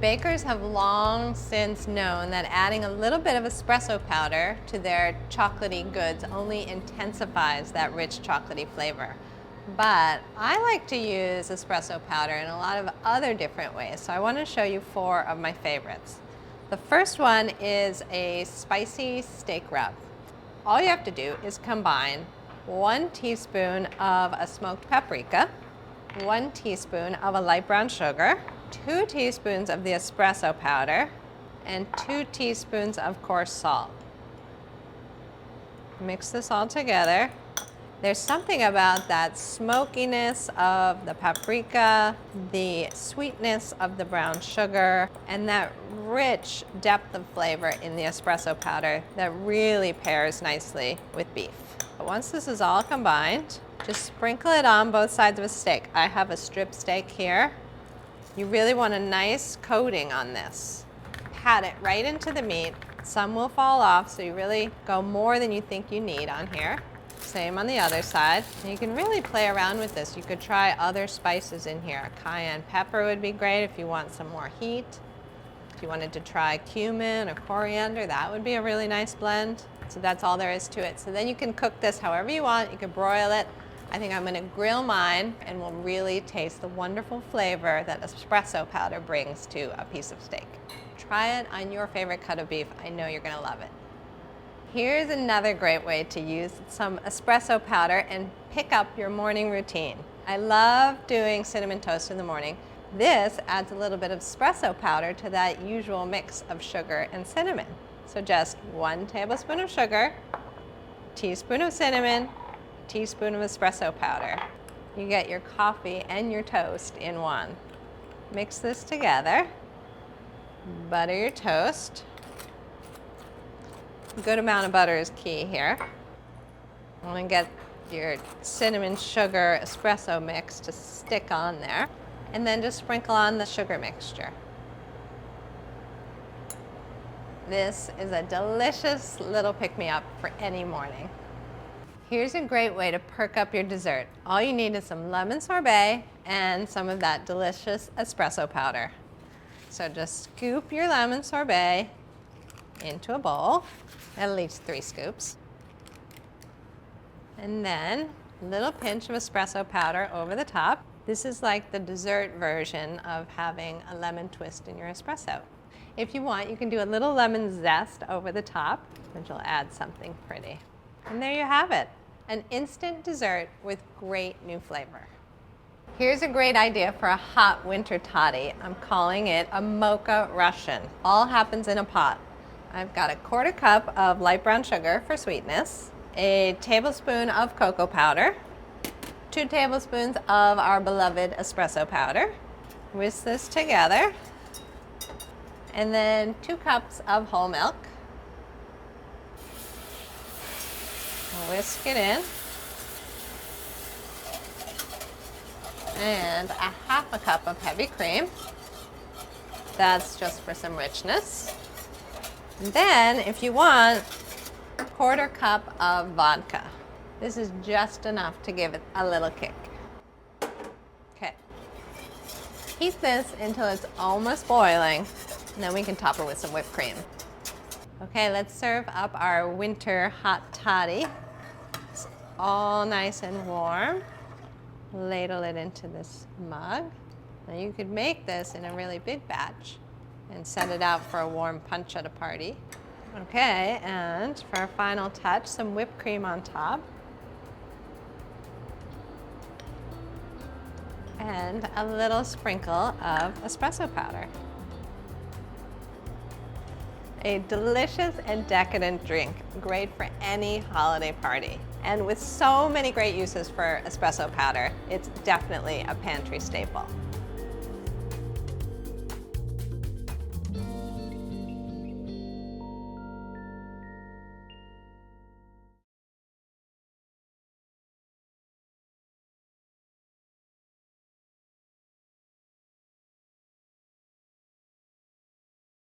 Bakers have long since known that adding a little bit of espresso powder to their chocolatey goods only intensifies that rich chocolatey flavor. But I like to use espresso powder in a lot of other different ways, so I want to show you 4 of my favorites. The first one is a spicy steak rub. All you have to do is combine 1 teaspoon of a smoked paprika, 1 teaspoon of a light brown sugar, 2 teaspoons of the espresso powder, and 2 teaspoons of coarse salt. Mix this all together. There's something about that smokiness of the paprika, the sweetness of the brown sugar, and that rich depth of flavor in the espresso powder that really pairs nicely with beef. But once this is all combined, just sprinkle it on both sides of a steak. I have a strip steak here. You really want a nice coating on this. Pat it right into the meat. Some will fall off, so you really go more than you think you need on here. Same on the other side. And you can really play around with this. You could try other spices in here. Cayenne pepper would be great if you want some more heat. If you wanted to try cumin or coriander, that would be a really nice blend. So that's all there is to it. So then you can cook this however you want. You could broil it. I think I'm going to grill mine, and we'll really taste the wonderful flavor that espresso powder brings to a piece of steak. Try it on your favorite cut of beef. I know you're going to love it. Here's another great way to use some espresso powder and pick up your morning routine. I love doing cinnamon toast in the morning. This adds a little bit of espresso powder to that usual mix of sugar and cinnamon. So just 1 tablespoon of sugar, teaspoon of cinnamon, teaspoon of espresso powder. You get your coffee and your toast in one. Mix this together. Butter your toast. A good amount of butter is key here. You want to get your cinnamon sugar espresso mix to stick on there. And then just sprinkle on the sugar mixture. This is a delicious little pick-me-up for any morning. Here's a great way to perk up your dessert. All you need is some lemon sorbet and some of that delicious espresso powder. So just scoop your lemon sorbet into a bowl, at least 3 scoops. And then a little pinch of espresso powder over the top. This is like the dessert version of having a lemon twist in your espresso. If you want, you can do a little lemon zest over the top, which will add something pretty. And there you have it, an instant dessert with great new flavor. Here's a great idea for a hot winter toddy. I'm calling it a Mocha Russian. All happens in a pot. I've got a 1/4 cup of light brown sugar for sweetness, a tablespoon of cocoa powder, 2 tablespoons of our beloved espresso powder. Whisk this together, and then 2 cups of whole milk. Whisk it in. And a 1/2 cup of heavy cream. That's just for some richness. And then, if you want, 1/4 cup of vodka. This is just enough to give it a little kick. Okay. Heat this until it's almost boiling, and then we can top it with some whipped cream. Okay, let's serve up our winter hot toddy. It's all nice and warm. Ladle it into this mug. Now you could make this in a really big batch and set it out for a warm punch at a party. Okay, and for our final touch, some whipped cream on top. And a little sprinkle of espresso powder. A delicious and decadent drink, great for any holiday party. And with so many great uses for espresso powder, it's definitely a pantry staple.